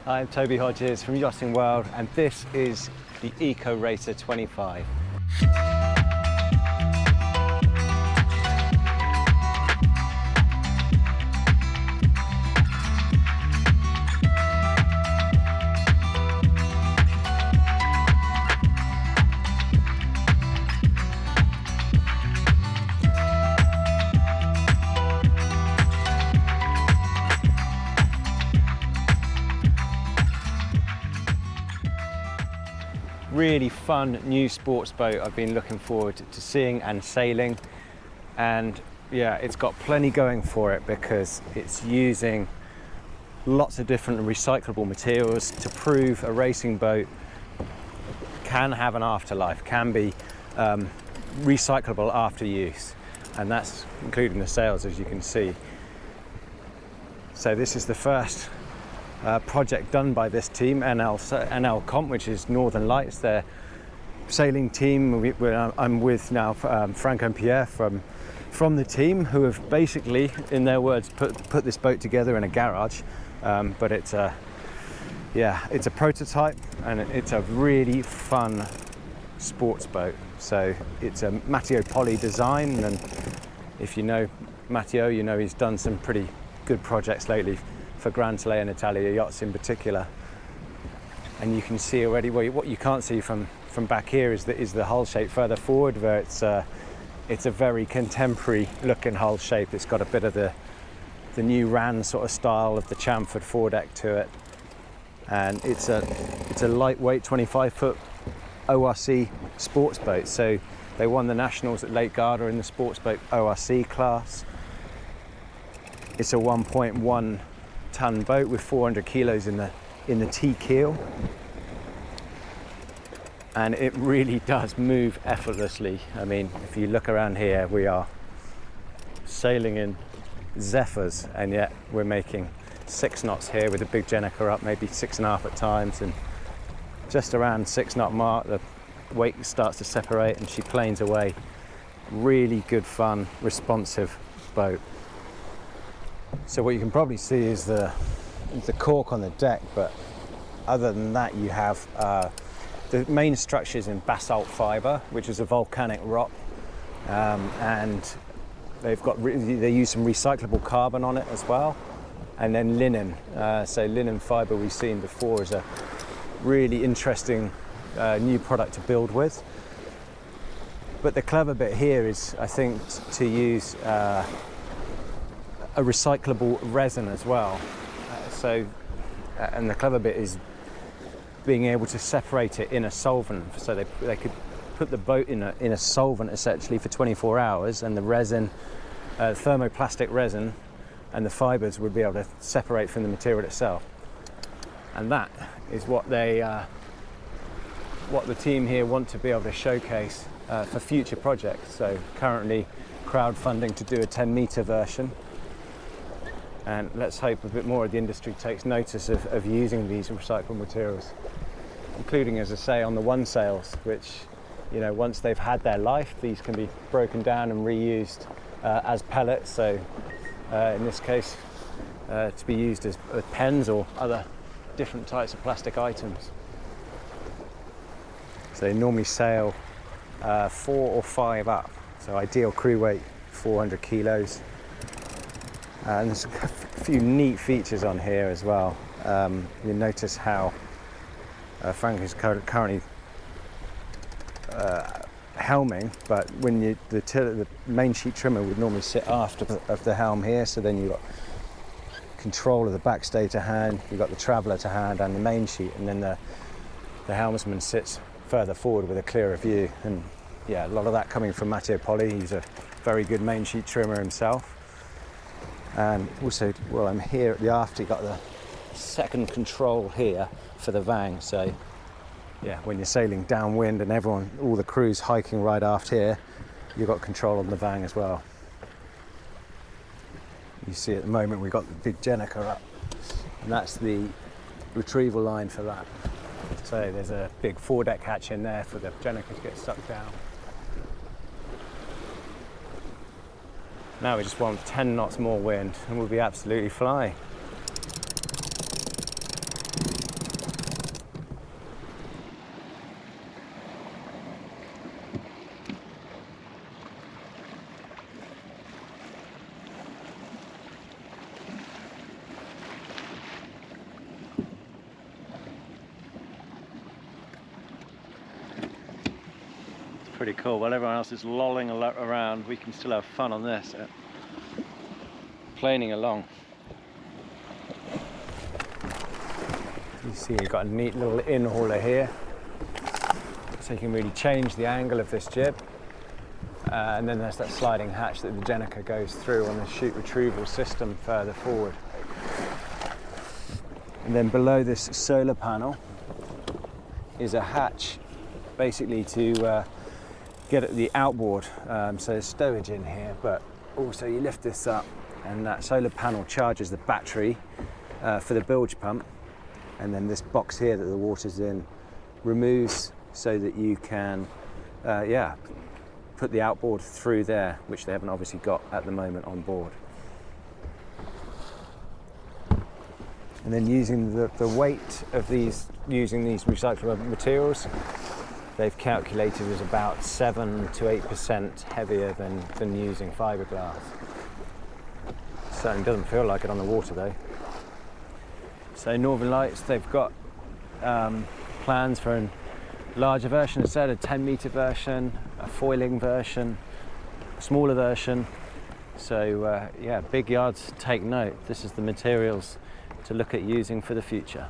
I'm Toby Hodges from Yachting World, and this is the Eco Racer 25. Really fun new sports boat I've been looking forward to seeing and sailing, and yeah, it's got plenty going for it because it's using lots of different recyclable materials to prove a racing boat can have an afterlife, can be recyclable after use, and that's including the sails, as you can see. So this is the first project done by this team, NL Comp, which is Northern Lights, their sailing team. I'm with now Franco and Pierre from the team, who have basically, in their words, put this boat together in a garage. But it's a prototype, and it's a really fun sports boat. So it's a Matteo Poli design, and if you know Matteo, you know he's done some pretty good projects lately for Grand Soleil and Italia yachts in particular. And you can see already, well, what you can't see from back here is the hull shape further forward, where it's a very contemporary looking hull shape. It's got a bit of the new RAN sort of style of the chamfered foredeck to it, and it's a lightweight 25-foot ORC sports boat. So they won the nationals at Lake Garda in the sports boat ORC class. It's a 1.1 ton boat with 400 kilos in the T keel, and it really does move effortlessly. I mean, if you look around here, we are sailing in zephyrs, and yet we're making 6 knots here with the big Jenica up, maybe 6.5 at times, and just around 6 knot mark the wake starts to separate and she planes away. Really good fun, responsive boat. So what you can probably see is the cork on the deck, but other than that, you have the main structures in basalt fibre, which is a volcanic rock, and they use some recyclable carbon on it as well, and then linen. So linen fibre we've seen before is a really interesting new product to build with. But the clever bit here is, I think, to use a recyclable resin as well. And the clever bit is being able to separate it in a solvent. So they could put the boat in a solvent essentially for 24 hours, and the resin, thermoplastic resin, and the fibres would be able to separate from the material itself. And that is what the team here want to be able to showcase for future projects. So currently crowdfunding to do a 10-metre version. And let's hope a bit more of the industry takes notice of using these recyclable materials, including, as I say, on the one sails, which, you know, once they've had their life, these can be broken down and reused as pellets. So in this case, to be used as pens or other different types of plastic items. So they normally sail 4 or 5 up. So ideal crew weight, 400 kilos. And there's a few neat features on here as well. You notice how Frank is currently helming, but when the main sheet trimmer would normally sit aft of the helm here, so then you've got control of the backstay to hand, you've got the traveller to hand and the main sheet, and then the helmsman sits further forward with a clearer view. And yeah, a lot of that coming from Matteo Poli. He's a very good main sheet trimmer himself. And also, well, I'm here at the aft, you've got the second control here for the Vang. So yeah, when you're sailing downwind and all the crew's hiking right aft here, you've got control on the Vang as well. You see at the moment we've got the big Jenica up, and that's the retrieval line for that. So there's a big foredeck hatch in there for the Jenica to get sucked down. Now we just want 10 knots more wind and we'll be absolutely flying. Pretty cool. While everyone else is lolling around, we can still have fun on this, planing along. You see you've got a neat little in-hauler here, so you can really change the angle of this jib. And then there's that sliding hatch that the Jenica goes through on the chute retrieval system further forward. And then below this solar panel is a hatch, basically to get at the outboard. So there's stowage in here, but also you lift this up and that solar panel charges the battery for the bilge pump. And then this box here that the water's in removes so that you can put the outboard through there, which they haven't obviously got at the moment on board. And then using the weight of using these recyclable materials, they've calculated is about 7 to 8% heavier than using fiberglass. Certainly doesn't feel like it on the water though. So Northern Lights, they've got plans for a larger version instead, a 10-metre version, a foiling version, a smaller version. So yeah, big yards, take note. This is the materials to look at using for the future.